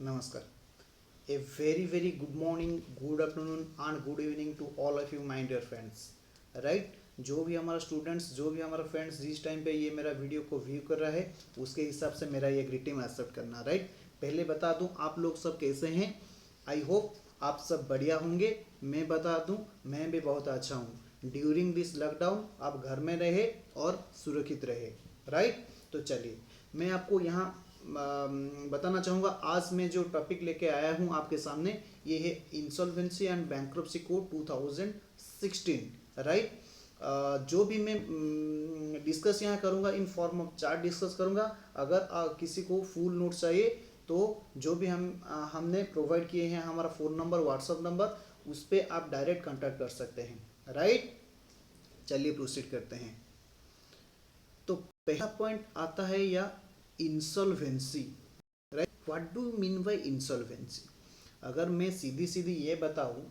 Namaskar. A very good morning, good afternoon and good evening to all of you my dear friends. Right? जो भी हमारा students जो भी हमारा friends जिस टाइम पे ये मेरा वीडियो को व्यू कर रहा है उसके हिसाब से मेरा ये ग्रीटिंग एक्सेप्ट करना. राइट. पहले बता दूं आप लोग सब कैसे हैं. आई होप आप सब बढ़िया होंगे. मैं बता दूं मैं भी बहुत अच्छा हूँ. ड्यूरिंग दिस लॉकडाउन आप घर में रहे और सुरक्षित रहे. राइट. तो चलिए मैं आपको यहाँ बताना चाहूँगा. आज मैं जो टॉपिक लेके आया हूँ आपके सामने ये है insolvency and bankruptcy code 2016. Right. जो भी मैं डिस्कस यहाँ करूँगा in form of chart discuss करूँगा. अगर किसी को फुल नोट चाहिए तो जो भी हमने प्रोवाइड किए हैं हमारा फ़ोन नंबर व्हाट्सअप नंबर उस पर आप डायरेक्ट कांटेक्ट कर सकते हैं. राइट. चलिए प्रोसीड करते हैं. तो पहला पॉइंट आता है या insolvency. Right. What do mean by insolvency. अगर मैं सीधी सीधी ये बताऊं,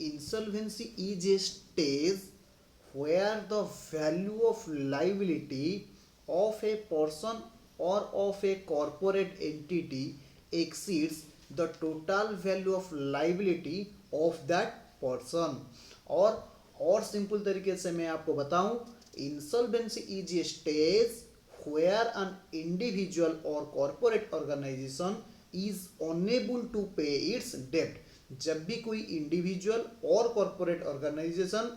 insolvency is a stage where the value of liability of a person or of a corporate entity exceeds the total value of liability of that person. और simple तरीके से मैं आपको बताऊं, insolvency is a stage where an individual or corporate organization is unable to pay its debt. जब भी कोई individual और कॉरपोरेट ऑर्गेनाइजेशन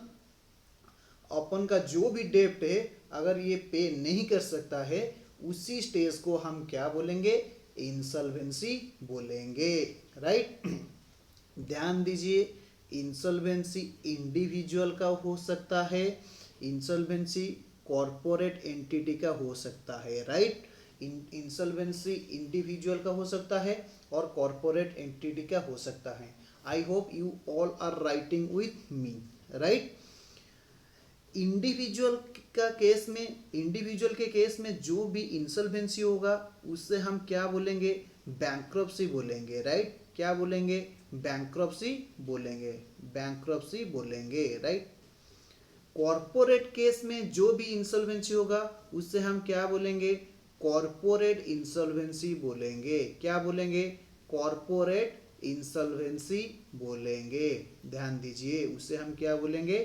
अपन का जो भी डेप्ट है अगर ये पे नहीं कर सकता है उसी स्टेज को हम क्या बोलेंगे, इंसॉल्वेंसी बोलेंगे. राइट. ध्यान दीजिए, इंसॉल्वेंसी इंडिविजुअल का हो सकता है, इंसॉल्वेंसी कॉरपोरेट एंटिटी का हो सकता है. राइट. इंसॉल्वेंसी इंडिविजुअल का हो सकता है और कॉरपोरेट एंटिटी का हो सकता है. I hope you all are writing with me. Right. Individual के केस में जो भी इंसॉल्वेंसी होगा उससे हम क्या बोलेंगे, बैंक्रप्सी बोलेंगे. राइट. क्या बोलेंगे, बैंक्रप्सी बोलेंगे. बैंक्रप्सी बोलेंगे. राइट. कॉरपोरेट केस में जो भी इंसॉल्वेंसी होगा उससे हम क्या बोलेंगे, कॉरपोरेट इंसॉल्वेंसी बोलेंगे. क्या बोलेंगे, कॉरपोरेट इंसॉल्वेंसी बोलेंगे. ध्यान दीजिए, उससे हम क्या बोलेंगे,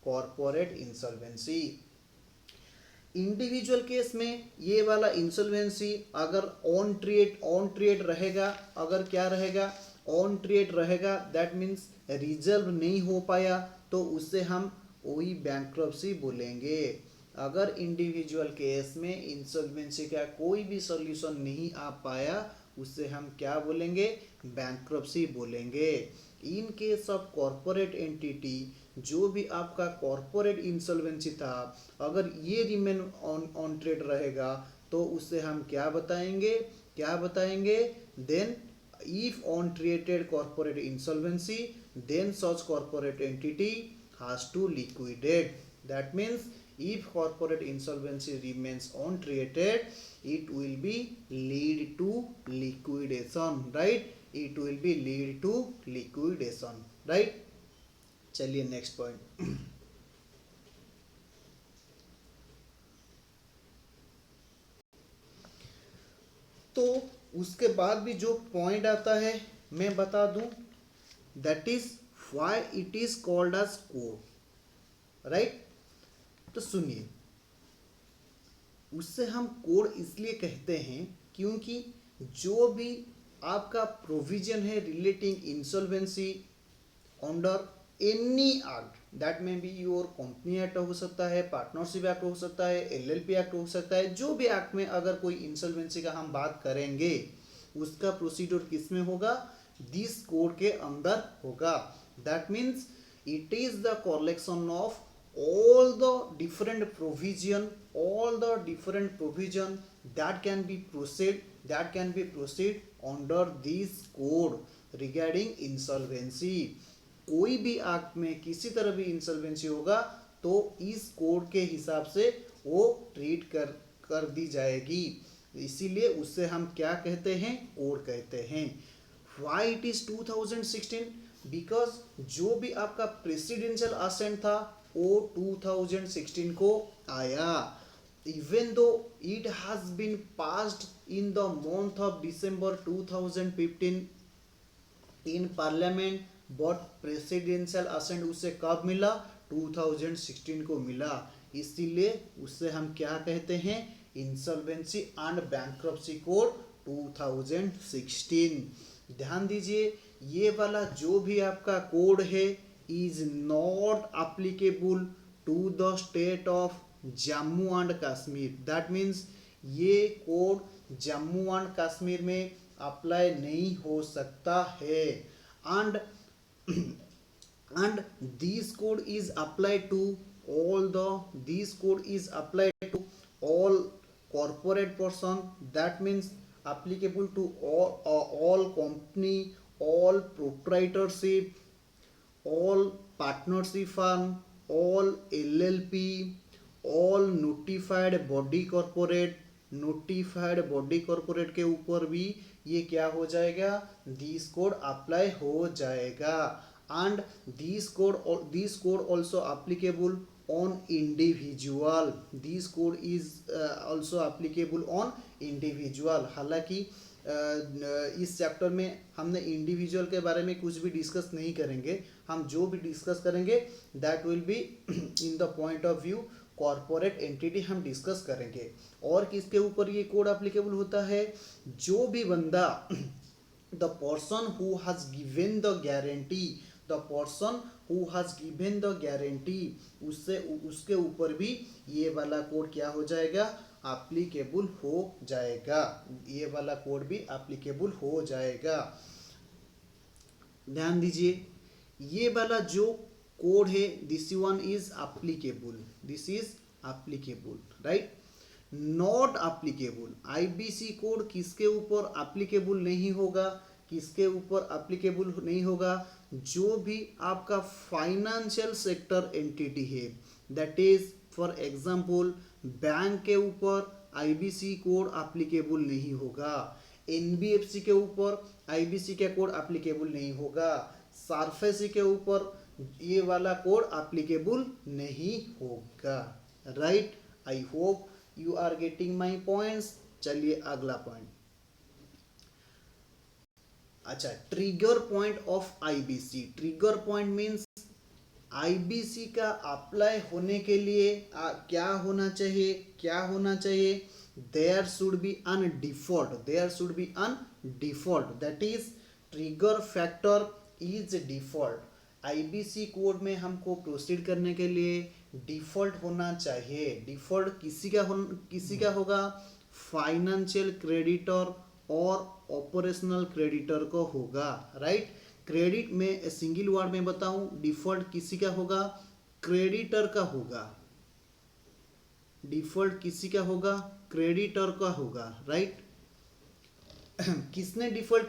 कॉरपोरेट इंसॉल्वेंसी. इंडिविजुअल केस में ये वाला इंसॉल्वेंसी अगर ऑन ट्रेड रहेगा, अगर क्या रहेगा, ऑन ट्रेड रहेगा, दैट मीन्स रिजल्व नहीं हो पाया तो उससे हम वही बैंक्रप्सी बोलेंगे. अगर इंडिविजुअल केस में इंसॉल्वेंसी का कोई भी सॉल्यूशन नहीं आ पाया उससे हम क्या बोलेंगे, बैंक्रप्सी बोलेंगे. In case of corporate entity जो भी आपका कॉरपोरेट इंसॉल्वेंसी था अगर ये रिमेन ऑन ट्रेड रहेगा तो उससे हम क्या बताएंगे, then if on treated corporate insolvency then such corporate entity has to liquidate. That means if corporate insolvency remains untreated it will be lead to liquidation. Right. It will be lead to liquidation. Right. चलिए next point. तो उसके बाद भी जो point आता है मैं बता दूं, that is why it is called as code. Right. तो सुनिए, उससे हम कोड इसलिए कहते हैं क्योंकि जो भी आपका प्रोविजन है relating insolvency under any act, that में भी योर कंपनी एक्ट हो सकता है, पार्टनरशिप एक्ट हो सकता है, एलएलपी एक्ट हो सकता है, जो भी एक्ट में अगर कोई इंसॉल्वेंसी का हम बात करेंगे उसका प्रोसीड्यूर किस में होगा, दिस कोड के अंदर होगा. That means it is the collection of all the different provision that can be proceed under this code regarding insolvency. कोई भी एक्ट में किसी तरह भी इंसॉल्वेंसी होगा तो इस कोड के हिसाब से वो ट्रीट कर दी जाएगी. इसीलिए उससे हम क्या कहते हैं, कोड कहते हैं. व्हाई इट इज 2016, बिकॉज जो भी आपका प्रेसिडेंशियल असेंट था वो 2016 को आया. even though it has been passed in the month of December 2015 in parliament, but presidential assent उसे कब मिला? 2016 को मिला। इसीलिए उससे हम क्या कहते हैं? Insolvency and bankruptcy code 2016। ध्यान दीजिए, ये वाला जो भी आपका कोड है is not applicable to the state of Jammu and Kashmir. That means ये कोड जम्मू एंड कश्मीर में अप्लाई नहीं हो सकता है। And this code is applied to all corporate person, that means applicable to all company, all proprietorship, all partnership firm, all LLP, all notified body corporate के ऊपर भी ये क्या हो जाएगा? दिस कोड अप्लाई हो जाएगा। And this code also applicable on individual, this code is also applicable on individual। हालांकि इस चैप्टर में हमने इंडिविजुअल के बारे में कुछ भी डिस्कस नहीं करेंगे। हम जो भी डिस्कस करेंगे that will be in the point of view corporate entity हम डिस्कस करेंगे। और किसके ऊपर ये कोड एप्लीकेबल होता है? जो भी बंदा the person who has given the guarantee, उसके ऊपर भी ये वाला कोड क्या हो जाएगा? एप्लीकेबल हो जाएगा। ये वाला कोड भी एप्लीकेबल हो जाएगा। ध्यान दीजिए, ये वाला जो कोड है this one is applicable, right? Not applicable, IBC code किसके ऊपर एप्लीकेबल नहीं होगा? किसके ऊपर एप्लीकेबल नहीं होगा? जो भी आपका फाइनेंशियल सेक्टर एंटिटी है, that is for example bank के ऊपर आईबीसी कोड एप्लीकेबल नहीं होगा। एनबीएफसी के ऊपर आईबीसी का कोड एप्लीकेबल नहीं होगा। सार्फेसी के ऊपर ये वाला कोड एप्लीकेबल नहीं होगा, right? I hope you are getting my points. चलिए अगला पॉइंट। अच्छा, trigger point of IBC. Trigger point means IBC का अप्लाई होने के लिए क्या होना चाहिए? There should be an default, that is trigger factor is default. IBC code में हमको प्रोसीड करने के लिए डिफॉल्ट होना चाहिए। डिफॉल्ट किसी का होगा? फाइनेंशियल क्रेडिटर और ऑपरेशनल क्रेडिटर को होगा, राइट? क्रेडिट में सिंगल वर्ड में बताऊं, डिफॉल्ट किसी का होगा? क्रेडिटर का होगा। डिफॉल्ट किसी का होगा? क्रेडिटर का होगा, राइट? किसने डिफॉल्ट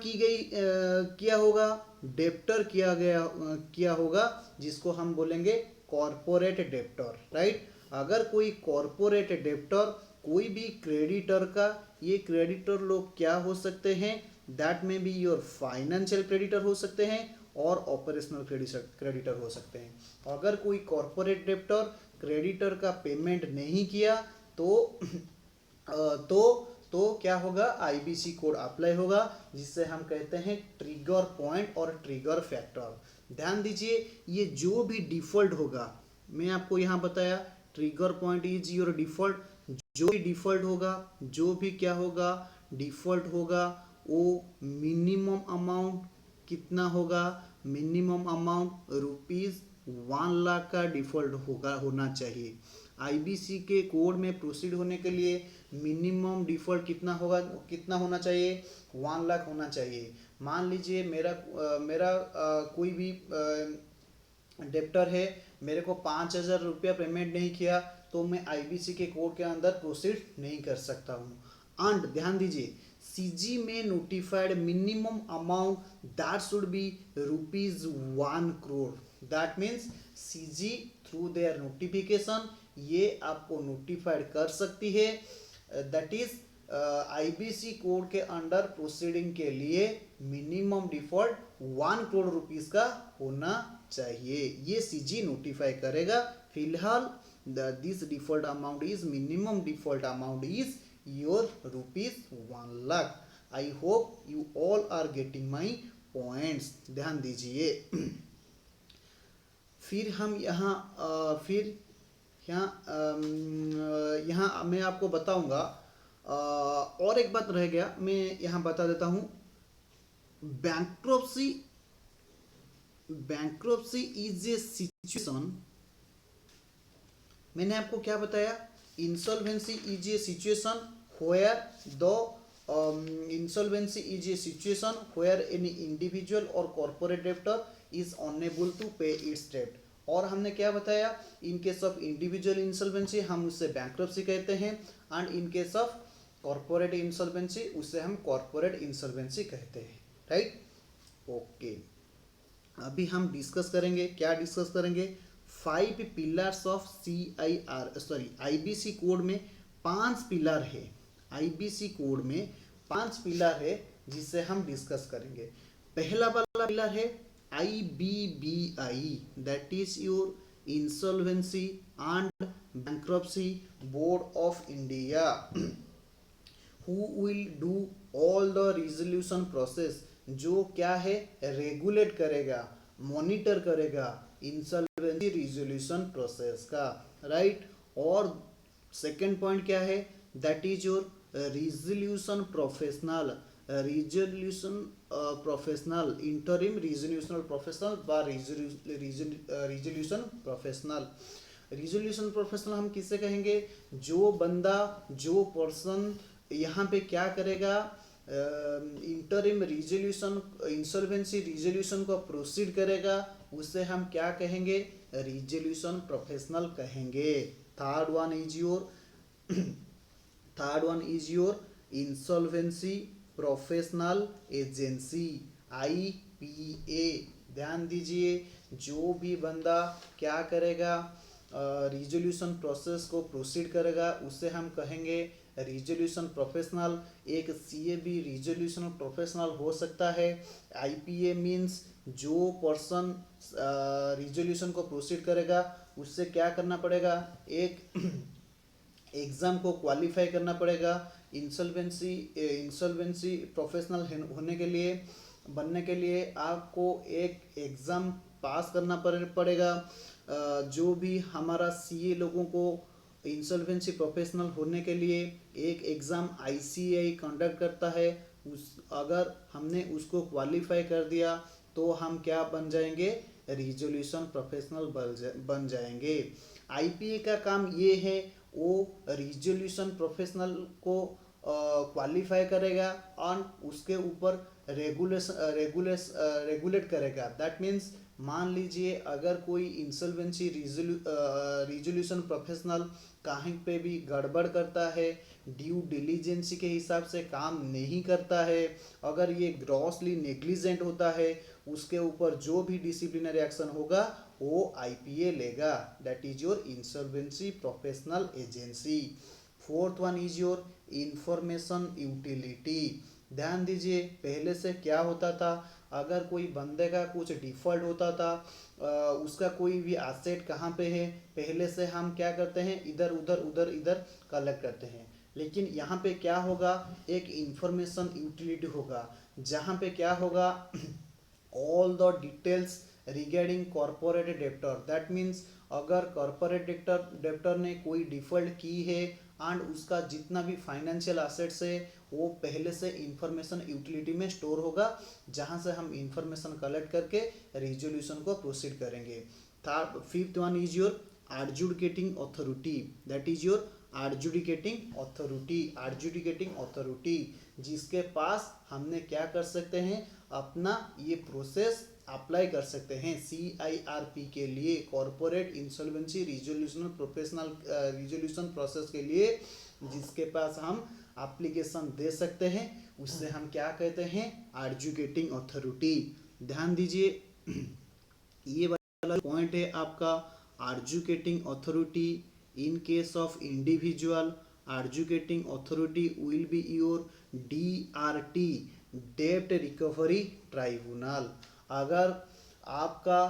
किया होगा? डेप्टर किया होगा, जिसको हम बोलेंगे कॉर्पोरेट डेप्टर, राइट? अगर कोई कॉर्पोरेट डेप्टर कोई भी क्रेडिटर का, ये क्रेडिटर लोग क्या हो सकते हैं? दैट में बी योर फाइनेंशियल क्रेडिटर हो सकते हैं और ऑपरेशनल क्रेडिटर हो सकते हैं। अगर कोई कॉर्पोरेट डेप्टर क्रेडिटर का पेमेंट नहीं किया तो क्या होगा? आईबीसी कोड अप्लाई होगा, जिससे हम कहते हैं ट्रिगर पॉइंट और ट्रिगर फैक्टर। ध्यान दीजिए, ये जो भी डिफॉल्ट होगा, मैं आपको यहाँ बताया trigger point is your default. जो भी डिफॉल्ट होगा, जो भी क्या होगा? डिफॉल्ट होगा, वो मिनिमम अमाउंट कितना होगा? मिनिमम अमाउंट ₹1 लाख का डिफॉल्ट होना चाहिए। आईबीसी के कोड में प्रोसीड होने के लिए मिनिमम डिफॉल्ट कितना होना चाहिए? 1 लाख होना चाहिए। मान लीजिए मेरा कोई भी डेप्टर है, मेरे को 5,000 रुपया पेमेंट नहीं किया, तो मैं आईबीसी के कोड के अंदर प्रोसीड नहीं कर सकता हूँ। एंड ध्यान दीजिए, सीजी में notified minimum amount that should be ₹1 crore. That means CG through their notification ये आपको नोटिफाइड कर सकती है। दैट इज आईबीसी कोड के अंडर प्रोसीडिंग के लिए मिनिमम डिफॉल्ट 1 करोड़ रुपीस का होना चाहिए। ये सीजी नोटिफाई करेगा। फिलहाल this default amount is minimum default amount is your rupees 1 lakh. I hope you all are getting my points. ध्यान दीजिए. फिर हम यहाँ मैं आपको बताऊंगा. और एक बात रह गया, मैं यहाँ बता देता हूँ. Bankruptcy is a situation. मैंने आपको क्या बताया? Insolvency is a situation where the insolvency is a situation where any individual or corporate debtor is unable to pay its debt. और हमने क्या बताया? In case of individual insolvency हम उससे बैंक्रप्सी कहते हैं, and in case of corporate insolvency उससे हम कॉर्पोरेट इंसॉल्वेंसी कहते हैं. राइट? ओके. अभी हम डिस्कस करेंगे. क्या डिस्कस करेंगे? 5 पिलर्स ऑफ आईबीसी कोड में 5 पिलर है. आईबीसी कोड में 5 पिलर है जिसे हम डिस्कस करेंगे. पहला वाला पिलर है IBBI, that is your insolvency and bankruptcy board of India, who will do all the resolution process. जो क्या है? रेगुलेट करेगा, मॉनिटर करेगा इंसॉल्वेंसी रिजोल्यूशन प्रोसेस का. राइट? और सेकेंड पॉइंट क्या है? That is your resolution professional. Interim resolution professional व रिजोल्यूशन प्रोफेशनल. रिजोल्यूशन प्रोफेशनल हम किससे कहेंगे? जो बंदा, जो पर्सन यहाँ पे क्या करेगा? इंटरिम रिजोल्यूशन, इंसॉल्वेंसी रिजोल्यूशन को प्रोसीड करेगा, उसे हम क्या कहेंगे? रिजोल्यूशन प्रोफेशनल कहेंगे. Third one is your insolvency professional agency, IPA. ध्यान दीजिए, जो भी बंदा क्या करेगा? रिजोल्यूशन प्रोसेस को प्रोसीड करेगा, उसे हम कहेंगे रिजोल्यूशन प्रोफेशनल. एक CAB रिजोल्यूशन प्रोफेशनल हो सकता है. IPA मीन्स जो पर्सन रिजोल्यूशन को प्रोसीड करेगा उससे क्या करना पड़ेगा? एक एग्जाम को क्वालिफाई करना पड़ेगा. इंसॉल्वेंसी प्रोफेशनल बनने के लिए आपको एक एग्ज़ाम पास करना पड़ेगा. जो भी हमारा CA लोगों को इंसॉल्वेंसी प्रोफेशनल होने के लिए एक एग्ज़ाम ICAI कंडक्ट करता है. अगर हमने उसको क्वालिफाई कर दिया तो हम क्या बन जाएंगे? रिजोल्यूशन प्रोफेशनल बन जाएंगे. IPA का काम ये है, वो रिजोल्यूशन प्रोफेशनल को क्वालिफाई करेगा और उसके ऊपर रेगुलेट करेगा. दैट मीन्स मान लीजिए अगर कोई इंसॉल्वेंसी रिजोल्यूशन प्रोफेशनल कहीं पे भी गड़बड़ करता है, ड्यू डिलीजेंसी के हिसाब से काम नहीं करता है, अगर ये ग्रॉसली नेग्लिजेंट होता है, उसके ऊपर जो भी डिसिप्लिनरी एक्शन होगा वो IPA लेगा. That is your insolvency professional agency. Fourth one is your information utility. ध्यान दीजिए, पहले से क्या होता था? अगर कोई बंदे का कुछ डिफॉल्ट होता था, उसका कोई भी एसेट कहाँ पे है, पहले से हम क्या करते हैं? इधर कलेक्ट करते हैं. लेकिन यहाँ पे क्या होगा? एक इंफॉर्मेशन यूटिलिटी होगा, जहाँ पे क्या होगा? All the details regarding corporate debtor. That means अगर कॉर्पोरेट डेप्टर ने कोई डिफॉल्ट की है एंड उसका जितना भी फाइनेंशियल एसेट्स है वो पहले से इंफॉर्मेशन यूटिलिटी में स्टोर होगा, जहां से हम इंफॉर्मेशन कलेक्ट करके रिजोल्यूशन को प्रोसीड करेंगे. Fifth one is your adjudicating authority. That is your adjudicating authority, जिसके पास हमने क्या कर सकते हैं? अपना ये प्रोसेस अप्लाई कर सकते हैं. CIRP के लिए, corporate insolvency resolution professional resolution process के लिए जिसके पास हम एप्लीकेशन दे सकते हैं, उससे हम क्या कहते हैं? Adjudicating authority. ध्यान दीजिए, ये वाला पॉइंट है आपका adjudicating authority. In case of individual, adjudicating authority will be your DRT, डेब्ट रिकवरी ट्राइब्यूनल. अगर आपका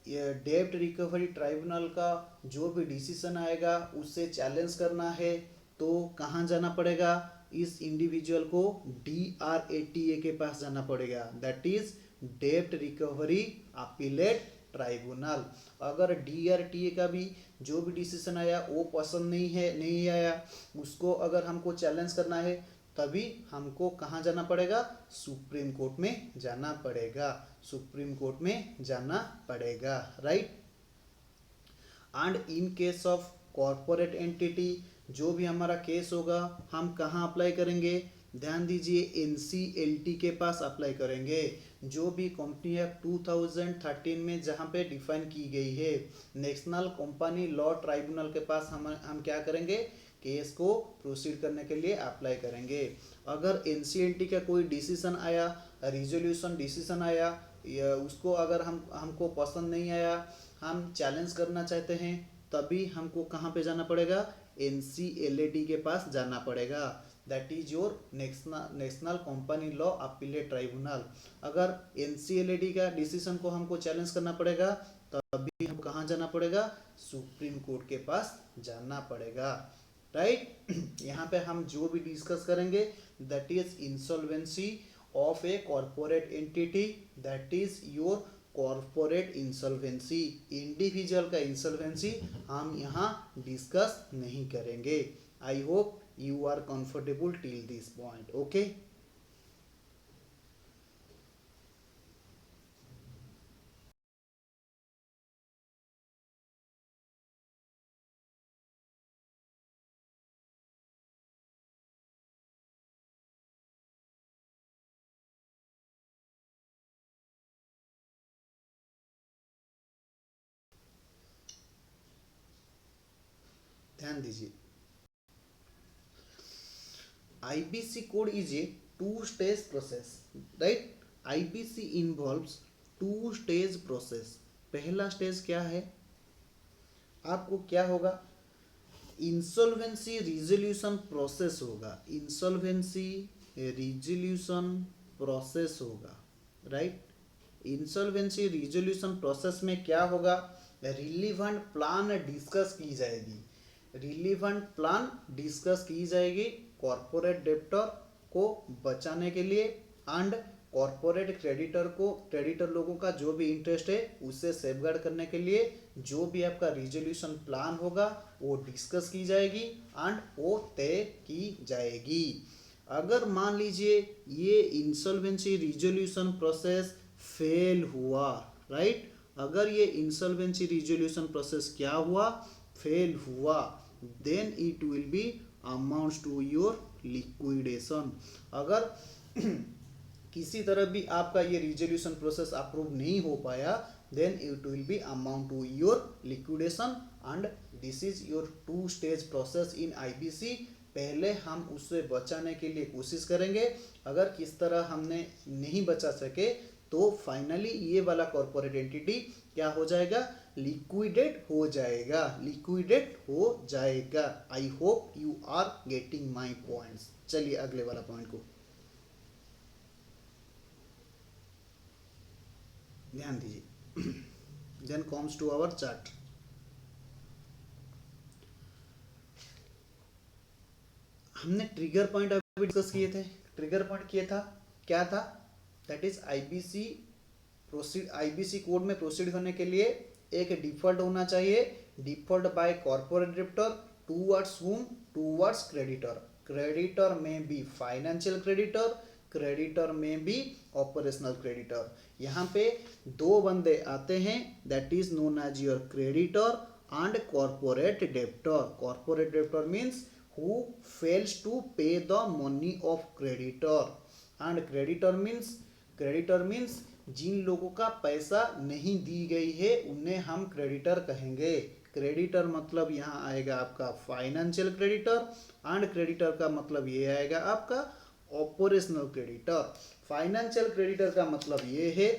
डेब्ट रिकवरी ट्राइब्यूनल का जो भी डिसीजन आएगा उससे चैलेंज करना है तो कहाँ जाना पड़ेगा, इस इंडिविजुअल को DRATA के पास जाना पड़ेगा, दैट इज डेब्ट रिकवरी अपीलेट ट्राइब्यूनल। अगर DRTA का भी जो भी डिसीजन आया वो पसंद नहीं आया, उसको अगर हमको चैलेंज करना है तभी हमको कहाँ जाना पड़ेगा, सुप्रीम कोर्ट में जाना पड़ेगा, सुप्रीम कोर्ट में जाना पड़ेगा, right. And in case of corporate entity जो भी हमारा केस होगा हम कहाँ अप्लाई करेंगे, ध्यान दीजिए NCLT के पास अप्लाई करेंगे, जो भी कंपनी एक्ट 2013 में जहाँ पे डिफाइन की गई है, नेशनल कंपनी लॉ ट्राइब्यूनल के पास हम क्या करेंगे, केस को प्रोसीड करने के लिए अप्लाई करेंगे। अगर NCLT का कोई डिसीजन आया, रिजोल्यूशन डिसीजन आया, या उसको अगर हमको पसंद नहीं आया, हम चैलेंज करना चाहते हैं, तभी हमको कहाँ पे जाना पड़ेगा, NCLAT के पास जाना पड़ेगा, that is your national company law appellate tribunal. अगर NCLAT का डिसीजन को हमको चैलेंज करना पड़ेगा तभी हमको कहाँ जाना पड़ेगा, सुप्रीम कोर्ट के पास जाना पड़ेगा, राइट। यहाँ पे हम जो भी डिस्कस करेंगे that is insolvency of a corporate entity, that is your corporate insolvency. Individual का इंसॉल्वेंसी हम यहाँ डिस्कस नहीं करेंगे। I hope you are comfortable till this point, okay. ध्यान दीजिए, IBC code is a two-stage process, right? IBC involves two-stage process। पहला stage क्या है, आपको क्या होगा, इंसॉल्वेंसी रिजोल्यूशन प्रोसेस होगा, इंसॉल्वेंसी रिजोल्यूशन प्रोसेस होगा, राइट। इंसॉल्वेंसी रिजोल्यूशन प्रोसेस में क्या होगा, रिलीवेंट प्लान डिस्कस की जाएगी, रिलीवेंट प्लान डिस्कस की जाएगी कॉर्पोरेट डेब्टर को बचाने के लिए एंड कॉर्पोरेट क्रेडिटर लोगों का जो भी इंटरेस्ट है उससे सेफगार्ड करने के लिए जो भी आपका रिजोल्यूशन प्लान होगा वो डिस्कस की जाएगी एंड वो तय की जाएगी। अगर मान लीजिए ये इंसॉल्वेंसी रिजोल्यूशन प्रोसेस फेल हुआ, राइट, अगर ये इंसॉल्वेंसी रिजोल्यूशन प्रोसेस क्या हुआ, फेल हुआ, then it will be amounts to your liquidation. अगर किसी तरह भी आपका ये रिजोल्यूशन प्रोसेस अप्रूव नहीं हो पाया, then it will be amount to your liquidation and this is your two stage process in IBC। पहले हम उससे बचाने के लिए कोशिश करेंगे, अगर किस तरह हमने नहीं बचा सके तो फाइनली ये वाला कॉर्पोरेट एंटिटी क्या हो जाएगा, लिक्विडेट हो जाएगा, लिक्विडेट हो जाएगा। I hope you are getting my points. चलिए अगले वाला पॉइंट को ध्यान दीजिए। Then comes to our chart. हमने ट्रिगर पॉइंट अभी डिस्कस किए थे, ट्रिगर पॉइंट किया था, क्या था, दैट इज IBC कोड में प्रोसीड होने के लिए एक डिफॉल्ट होना चाहिए, default by corporate debtor towards whom, towards creditor. Creditor में बी फाइनेंशियल क्रेडिटर, क्रेडिटर में भी ऑपरेशनल क्रेडिटर। यहाँ पे दो बंदे आते हैं, that is known as your creditor and corporate debtor. Corporate debtor means who fails to pay the money of creditor and creditor means जिन लोगों का पैसा नहीं दी गई है उन्हें हम क्रेडिटर कहेंगे। क्रेडिटर मतलब यहाँ आएगा आपका फाइनेंशियल क्रेडिटर एंड क्रेडिटर का मतलब ये आएगा आपका ऑपरेशनल क्रेडिटर। फाइनेंशियल क्रेडिटर का मतलब ये है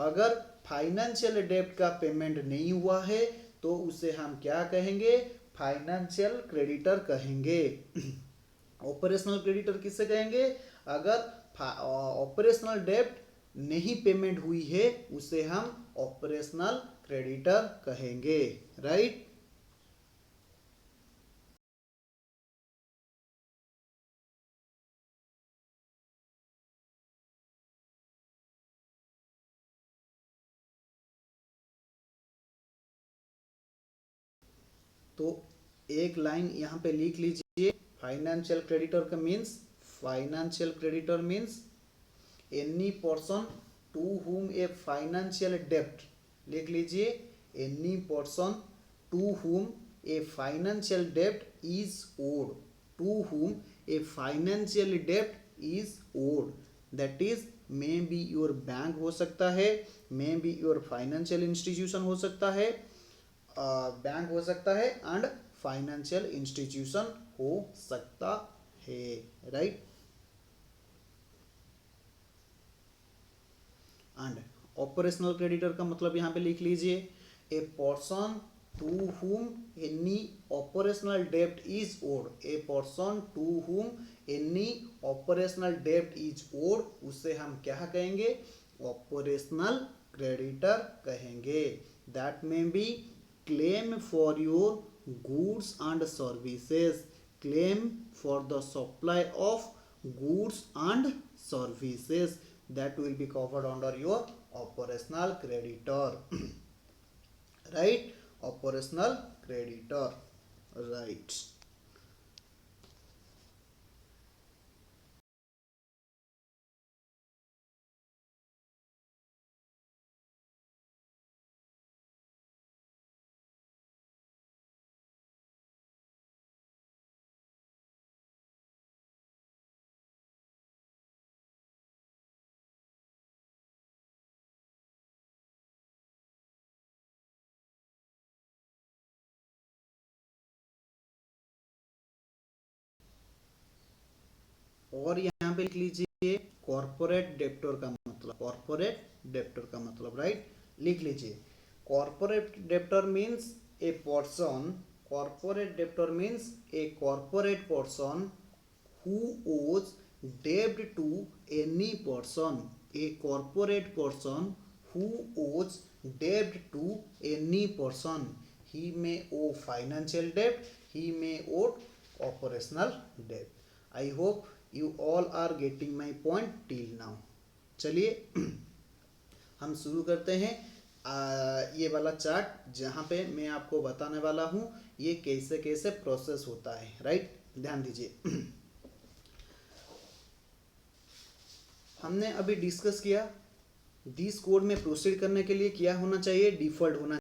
अगर फाइनेंशियल डेब्ट का पेमेंट नहीं हुआ है तो उसे हम क्या कहेंगे, फाइनेंशियल क्रेडिटर कहेंगे। ऑपरेशनल क्रेडिटर किससे कहेंगे, अगर ऑपरेशनल डेब्ट नहीं पेमेंट हुई है उसे हम ऑपरेशनल क्रेडिटर कहेंगे, राइट। तो एक लाइन यहाँ पे लिख लीजिए, फाइनेंशियल क्रेडिटर का means, financial creditor means any person to whom a financial डेप्ट, लिख लीजिए, any person to whom a financial डेप्ट is owed, to whom a financial डेप्ट is owed, that is may be your bank हो सकता है, may be your financial institution हो सकता है, बैंक हो सकता है एंड फाइनेंशियल इंस्टीट्यूशन हो सकता है, राइट। एंड ऑपरेशनल क्रेडिटर का मतलब यहाँ पे लिख लीजिए, a person to whom any operational डेब्ट is owed, a person to whom any operational डेब्ट इज ओड, उसे हम क्या कहेंगे, ऑपरेशनल क्रेडिटर कहेंगे। That may be claim for your goods and services, claim for the supply of goods and services, that will be covered under your operational creditor right, operational creditor, right। और यहाँ पे लिख लीजिए corporate debtor का मतलब, corporate debtor का मतलब, right, लिख लीजिए, corporate debtor means a person, corporate debtor means a corporate person who owes debt to any person, a corporate person who owes debt to any person, he may owe financial debt, he may owe operational debt। I hope you all are getting my point till now। चलिए हम शुरू करते हैं ये वाला chart, जहाँ पे मैं आपको बताने वाला हूँ ये कैसे कैसे प्रोसेस होता है, राइट, ध्यान दीजिए। हमने अभी डिस्कस किया दिस कोड में प्रोसीड करने के लिए क्या होना चाहिए, डिफॉल्ट होना